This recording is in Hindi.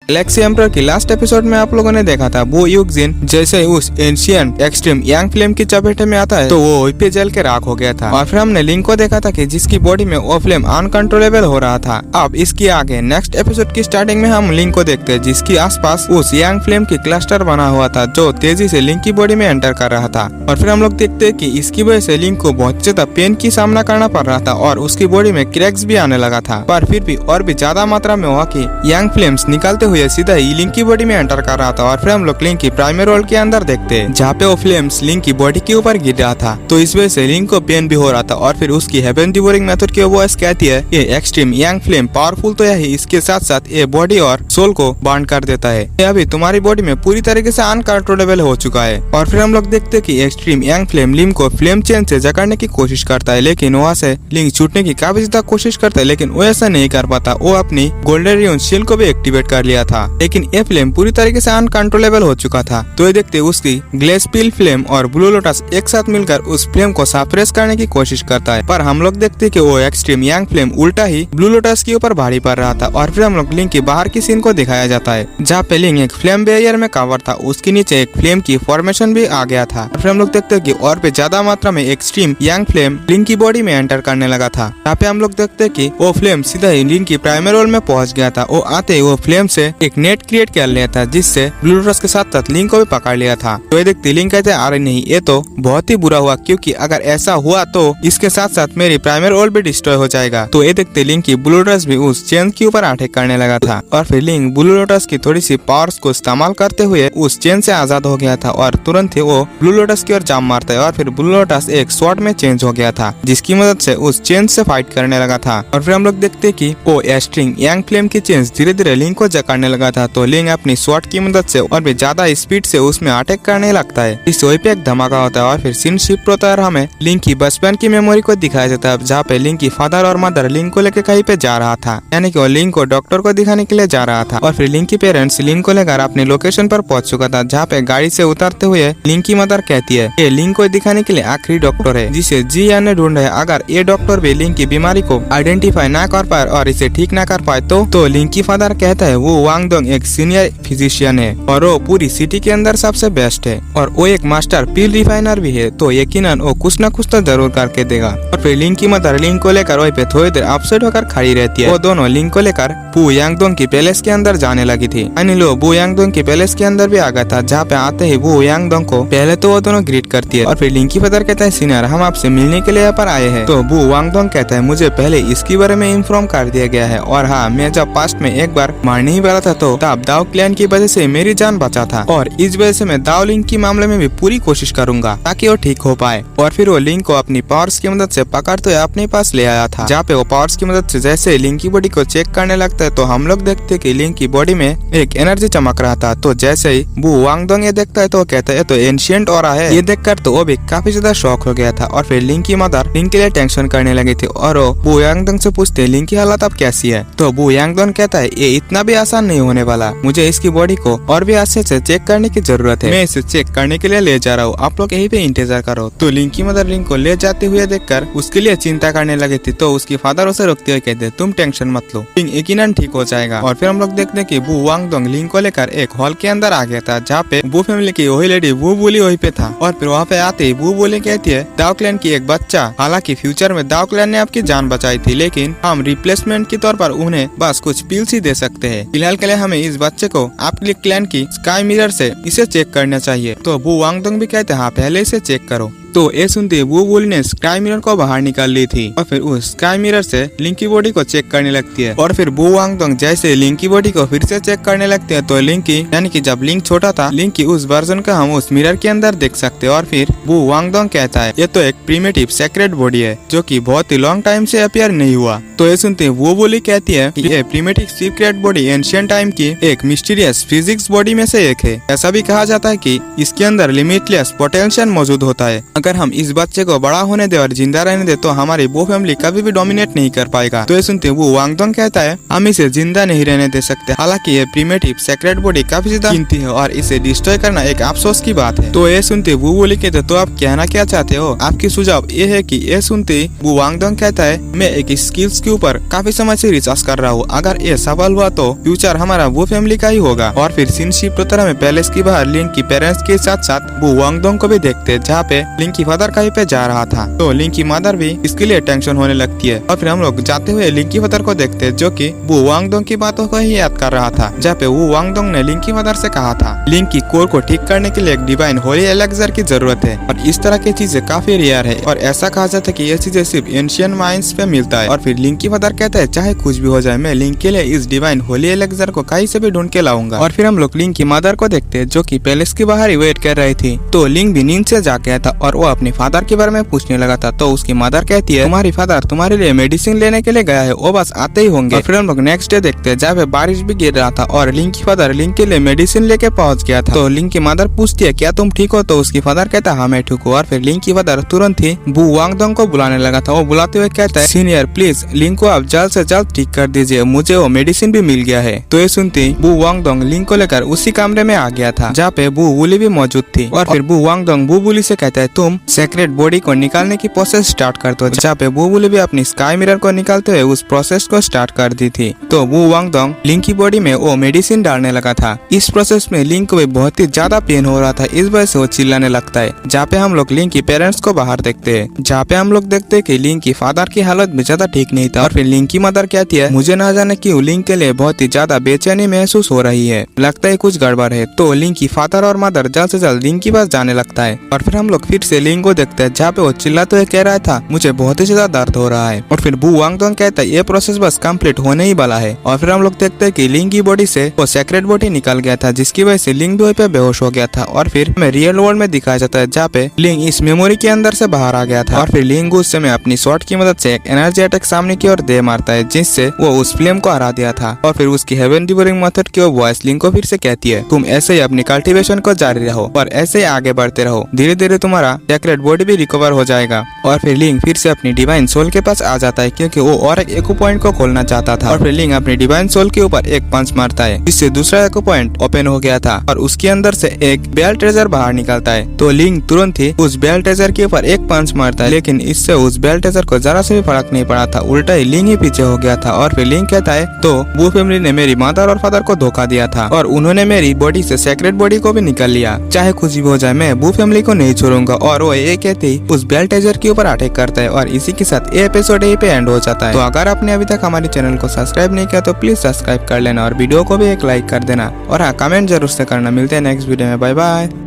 गैलेक्सी एम्परर की लास्ट एपिसोड में आप लोगों ने देखा था वो यूक्जिन जैसे उस एंशिएंट एक्सट्रीम यांग फ्लेम की चपेट में आता है तो वो वहीं पे जल के राख हो गया था। और फिर हमने लिंक को देखा था कि जिसकी बॉडी में वो फ्लेम अनकंट्रोलेबल हो रहा था। अब इसके आगे नेक्स्ट एपिसोड की स्टार्टिंग में हम लिंक को देखते हैं जिसकी आसपास उस यांग फ्लेम की क्लस्टर बना हुआ था जो तेजी से लिंक की बॉडी में एंटर कर रहा था। और फिर हम लोग देखते हैं कि इसकी वजह से लिंक को बहुत ज्यादा पेन की सामना करना पड़ रहा था और उसकी बॉडी में क्रैक्स भी आने लगा था। पर फिर भी और भी ज्यादा मात्रा में हुआ कि यांग फ्लेम्स निकलते हुए सीधा ही लिंक की बॉडी में एंटर कर रहा था। और फिर हम लोग लिंक की प्राइमरी रोल के अंदर देखते हैं जहाँ पे वो फ्लेम्स लिंक की बॉडी के ऊपर गिर रहा था। तो इस वजह से लिंक को पेन भी हो रहा था। और फिर उसकी हेवन डिवोरिंग मेथड की वॉइस कहती है ये एक्सट्रीम यांग फ्लेम पावरफुल तो है, इसके साथ साथ ये बॉडी और सोल को बांड कर देता है। ये अभी तुम्हारी बॉडी में पूरी तरीके से अनकंट्रोलेबल हो चुका है। और फिर हम लोग देखते हैं कि एक्सट्रीम यांग फ्लेम लिंक को फ्लेम चेन से जकड़ने की कोशिश करता है, लेकिन वहाँ से लिंक छूटने की काफी ज्यादा कोशिश करता है, लेकिन वो ऐसा नहीं कर पाता। वो अपनी गोल्डन रियोन शील्ड को भी एक्टिवेट कर लिया था, लेकिन ये फ्लेम पूरी तरीके से अनकंट्रोलेबल हो चुका था। तो ये देखते उसकी ग्लेसपील फ्लेम और ब्लू लोटस एक साथ मिलकर उस फ्लेम को सप्रेस करने की कोशिश करता है। पर हम लोग देखते हैं कि वो एक्सट्रीम यांग फ्लेम उल्टा ही ब्लू लोटस के ऊपर भारी पड़ रहा था। और फिर हम लोग लिंक की बाहर की सीन को दिखाया जाता है जहाँ पे लिंक एक फ्लेम बैरियर में कवर था, उसके नीचे एक फ्लेम की फॉर्मेशन भी आ गया था। और फिर हम लोग देखते हैं कि और भी ज्यादा मात्रा में एक्सट्रीम यांग फ्लेम लिंक की बॉडी में एंटर करने लगा था। यहाँ पे हम लोग देखते हैं कि वो फ्लेम सीधा ही लिंक की प्राइमरी रोल में पहुंच गया था। वो आते ही वो फ्लेम से एक नेट क्रिएट कर लिया था जिससे ब्लू लोटस के साथ साथ लिंक को भी पकड़ लिया था। तो ये देखते लिंक कहते अरे नहीं, ये तो बहुत ही बुरा हुआ, क्योंकि अगर ऐसा हुआ तो इसके साथ साथ मेरी प्राइमरी रोल भी डिस्ट्रॉय हो जाएगा। तो ये देखते लिंक की ब्लू लोटस भी उस चेन के ऊपर अटैक करने लगा था। और फिर लिंक ब्लू लोटस की थोड़ी सी पावर्स को इस्तेमाल करते हुए उस चेन से आजाद हो गया था और तुरंत ही वो ब्लू लोटस की ओर जाम मारता है। और फिर ब्लू लोटस एक स्वॉर्ड में चेंज हो गया था जिसकी मदद से उस चेन से फाइट करने लगा था। और फिर हम लोग देखते कि वो एक्सट्रीम यांग फ्लेम की चेन धीरे धीरे लिंक को जकड़ने लगा था। तो लिंक अपनी स्वॉर्ड की मदद से और भी ज्यादा स्पीड से उसमें अटैक करने लगता है। इस वही पे एक धमाका होता है और फिर सीन शिफ्ट होता है और हमें लिंक की बचपन की मेमोरी को दिखाया जाता है जहाँ पे लिंक की फादर और मदर लिंक को लेकर कहीं पे जा रहा था, यानी कि वो लिंक को डॉक्टर को दिखाने के लिए जा रहा था। और फिर लिंक की पेरेंट्स लिंक को लेकर अपनी लोकेशन पर पहुंच चुका था जहाँ पे गाड़ी से उतरते हुए लिंक की मदर कहती है ये लिंक को दिखाने के लिए आखिरी डॉक्टर है जिसे जी ने ढूंढा है। अगर ये डॉक्टर भी लिंक की बीमारी को आइडेंटिफाई ना कर पाए और इसे ठीक ना कर पाए तो लिंक की फादर कहता है वो वांग दोंग एक सीनियर फिजिशियन है और वो पूरी सिटी के अंदर सबसे बेस्ट है और वो एक मास्टर पिल रिफाइनर भी है, तो यकीनन वो कुछ न कुछ तो जरूर करके देगा। और फिर लिंक की मदर लिंक को लेकर वहीं पे थोड़ी देर अपसेट होकर खड़ी रहती है। वो दोनों लिंक को लेकर बू यांगडोंग की पैलेस के अंदर जाने लगी थी। अनिलो बू यांगडोंग की पैलेस के अंदर भी आ गया था जहाँ पे आते ही बू यांगडोंग को पहले तो वो दोनों ग्रीट करती है और फिर लिंक की फादर कहता है सीनियर हम आपसे मिलने के लिए यहाँ पर आए हैं। तो बू यांगडोंग कहता है मुझे पहले इसके बारे में इन्फॉर्म कर दिया गया है और हाँ मैं जब पास्ट में एक बार मारने ही वाला था तो तब दाओ क्लैन की वजह से मेरी जान बचा था और इस वजह से मैं दाओ लिंक के मामले में भी पूरी कोशिश करूंगा ताकि वो ठीक हो पाए। और फिर वो लिंक को अपनी पावर्स की मदद से पकड़ते हुए अपने पास ले आया था जहाँ पे वो पावर्स की मदद से जैसे लिंक की बॉडी को चेक करने लगता है तो हम लोग देखते हैं कि लिंक की बॉडी में एक एनर्जी चमक रहा था। तो जैसे ही बू वांगडोंग ये देखता है तो कहता है तो एंशिएंट ऑरा है। ये देखकर तो वो भी काफी ज्यादा शॉक हो गया था और फिर लिंक की मदर लिंक के लिए टेंशन करने लगी थी और वो बू यांगडोंग से पूछते लिंक की हालत अब कैसी है। तो बू यांगडोंग कहता है ये इतना भी आसान नहीं होने वाला, मुझे इसकी बॉडी को और भी अच्छे से चेक करने की जरूरत है, मैं इसे चेक करने के लिए ले जा रहा हूँ, आप लोग यहीं पे इंतजार करो। तो लिंक की मदर लिंक को ले जाते हुए देखकर उसके लिए चिंता करने लगी थी। तो उसकी फादर उसे रोकते हुए कहते तुम टेंशन मत लो, लिंक यकीनन ठीक हो जाएगा। और फिर हम लोग देखते कि बू वांगडोंग लिंक को लेकर एक हॉल के अंदर आ गया था जहाँ पे बू फैमिली की वही लेडी बू बोली वही पे था। और फिर वहाँ पे आते ही बू बोली कहती है दाओ क्लैन की एक बच्चा, हालांकि फ्यूचर में दाओ क्लैन ने आपकी जान बचाई थी लेकिन हम रिप्लेसमेंट के तौर पर उन्हें बस कुछ पिल्स ही दे सकते हैं, फिलहाल के लिए हमें इस बच्चे को आपके क्लैन की स्काई मिरर से इसे चेक करना चाहिए। तो बू वांगडोंग भी कहते हैं हाँ पहले इसे चेक करो। तो ये सुनते वो बोली ने स्काई मिरर को बाहर निकाल ली थी और फिर उस स्काई मिरर से लिंक की बॉडी को चेक करने लगती है। और फिर बू वांगडोंग जैसे लिंक की बॉडी को फिर से चेक करने लगते हैं तो लिंक की यानी कि जब लिंक छोटा था लिंक की उस वर्जन का हम उस मिरर के अंदर देख सकते हैं। और फिर बू वांगडोंग कहता है ये तो एक प्रिमिटिव सेक्रेट बॉडी है जो कि बहुत ही लॉन्ग टाइम से अपीयर नहीं हुआ। तो ये सुनते वो बोली कहती है कि ये primitive secret body ancient time की एक मिस्टीरियस फिजिक्स बॉडी में से एक है। ऐसा भी कहा जाता है कि इसके अंदर लिमिटलेस पोटेंशियल मौजूद होता है। अगर हम इस बच्चे को बड़ा होने दे और जिंदा रहने दे तो हमारी वो फैमिली कभी भी डोमिनेट नहीं कर पाएगा। तो ये सुनते वो वांगडोंग कहता है हम इसे जिंदा नहीं रहने दे सकते। हालांकि ये प्रीमेटिव सेक्रेट बॉडी काफी ज्यादा कीमती है और इसे डिस्ट्रॉय करना एक अफसोस की बात है। तो ये सुनते वो बोले कहते तो आप कहना क्या चाहते हो? आपकी सुझाव ये है कि ये सुनते वो वांगडोंग कहता है मैं एक स्किल्स के ऊपर काफी समय से रिसर्च कर रहा हूँ। अगर ये सफल हुआ तो फ्यूचर हमारा वो फैमिली का ही होगा। और फिर सिनशिप टोतरा में पैलेस के बाहर लिंक की पेरेंट्स के साथ साथ वो वांगडोंग को भी देखते जहाँ पे लिंक की फादर कहीं पे जा रहा था। तो लिंक की मदर भी इसके लिए टेंशन होने लगती है। और फिर हम लोग जाते हुए लिंक की फादर को देखते जो कि वो वांगडोंग की बातों को ही याद कर रहा था, जहाँ पे वो वांगडोंग ने लिंक की मदर से कहा था लिंक की कोर को ठीक करने के लिए एक डिवाइन होली एलेक्सर की जरूरत है। और इस तरह की चीजें काफी रेयर है और ऐसा कहा जाता है कि ये चीजें सिर्फ एंशिएंट माइंस पे मिलता है। और फिर लिंक की फादर कहता है चाहे कुछ भी हो जाए मैं लिंक के लिए इस डिवाइन होली एलेक्सर को कहीं से भी ढूंढ के लाऊंगा। और फिर हम लोग लिंक की मदर को देखते जो कि पैलेस के बाहर ही वेट कर रही थी। तो लिंक भी नींद से जाग गया था और वो अपने फादर के बारे में पूछने लगा था। तो उसकी मदर कहती है तुम्हारी फादर तुम्हारे लिए मेडिसिन लेने के लिए गया है, वो बस आते ही होंगे। और फिर हम लोग नेक्स्ट डे देखते हैं जहाँ पे बारिश भी गिर रहा था और लिंक की फादर लिंक के लिए मेडिसिन लेके पहुंच गया था। तो लिंक की मदर पूछती है क्या तुम ठीक हो? तो उसकी फादर कहता है हाँ मैं ठीक हूँ। और फिर लिंक की फादर तुरंत ही बू वांगडोंग को बुलाने लगा था। वो बुलाते हुए कहता है सीनियर प्लीज लिंक को आप जल्द से जल्द ठीक कर दीजिए, मुझे वो मेडिसिन भी मिल गया है। तो ये सुनते ही बू वांगडोंग लिंक को लेकर उसी कमरे में आ गया था जहाँ पे बू वुली भी मौजूद थी। और फिर बू वांगडोंग बू वुली से कहता है तुम सेक्रेट बॉडी को निकालने की प्रोसेस स्टार्ट कर दो, जहाँ पे बू वुली भी अपनी स्काई मिरर को निकालते हुए उस प्रोसेस को स्टार्ट कर दी थी। तो बू वांगडोंग लिंक की बॉडी में वो मेडिसिन डालने लगा था। इस प्रोसेस में लिंक को भी बहुत ही ज्यादा पेन हो रहा था, इस वजह से वो चिल्लाने लगता है। जहाँ पे हम लोग लिंक की पेरेंट्स को बाहर देखते हैं, जहाँ पे हम लोग देखते हैं कि लिंक की फादर की हालत भी ज्यादा ठीक नहीं था। और फिर लिंक की मदर कहती है मुझे ना जाने क्यों लिंक के लिए बहुत ही ज्यादा बेचैनी महसूस हो रही है, लगता है कुछ गड़बड़ है। तो लिंक की फादर और मदर जल्द से जल्द लिंक के पास जाने लगता है। और फिर हम लोग फिर से लिंक को देखते हैं जहाँ पे वो चिल्लाते हुए कह रहा था मुझे बहुत ही ज्यादा दर्द हो रहा है। और फिर बू वांगडोंग कहता है ये प्रोसेस बस कंप्लीट होने ही वाला है। और फिर हम लोग देखते हैं कि लिंक की बॉडी से वो सेक्रेट बॉडी निकल गया था, जिसकी वजह से लिंक भी वहीं पे बेहोश हो गया था। और फिर हमें रियल वर्ल्ड में दिखाया जाता है जहाँ पे लिंक इस मेमोरी के अंदर से बाहर आ गया था। और फिर लिंक उस समय अपनी शॉट की मदद से एक एनर्जी अटैक सामने की ओर दे मारता है, जिससे वो उस फ्लेम को हरा दिया था। और फिर उसकी हेवन डिवरिंग मेथड की वॉइस लिंक को फिर से कहती है तुम ऐसे ही अपनी कल्टीवेशन को जारी रहो और ऐसे ही आगे बढ़ते रहो, धीरे धीरे तुम्हारा सेक्रेट बॉडी भी रिकवर हो जाएगा। और फिर लिंक फिर से अपनी डिवाइन सोल के पास आ जाता है क्योंकि वो और एक एको पॉइंट को खोलना चाहता था। और फिर लिंक अपनी डिवाइन सोल के ऊपर एक पंच मारता है, जिससे दूसरा एको पॉइंट ओपन हो गया था और उसके अंदर से एक बेल ट्रेजर बाहर निकलता है। तो लिंक तुरंत ही उस बेल ट्रेजर के ऊपर एक पंच मारता है, लेकिन इससे उस बेल ट्रेजर को जरा से भी फर्क नहीं पड़ा था, उल्टा ही लिंक ही पीछे हो गया था। और फिर लिंक कहता है तो वो फैमिली ने मेरी मदर और फादर को धोखा दिया था और उन्होंने मेरी बॉडी से सेक्रेट बॉडी को भी निकाल लिया, चाहे कुछ भी हो जाए मैं वो फैमिली को नहीं छोड़ूंगा। और वो ये कहते ही उस बेल ट्रेजर के ऊपर अटैक करता है और इसी के साथ ये एपिसोड यहीं पे एंड हो जाता है। तो अगर आपने अभी तक हमारे चैनल को सब्सक्राइब नहीं किया तो प्लीज सब्सक्राइब कर लेना और वीडियो को भी एक लाइक कर देना और हाँ कमेंट जरूर से करना। मिलते हैं नेक्स्ट वीडियो में, बाय बाय।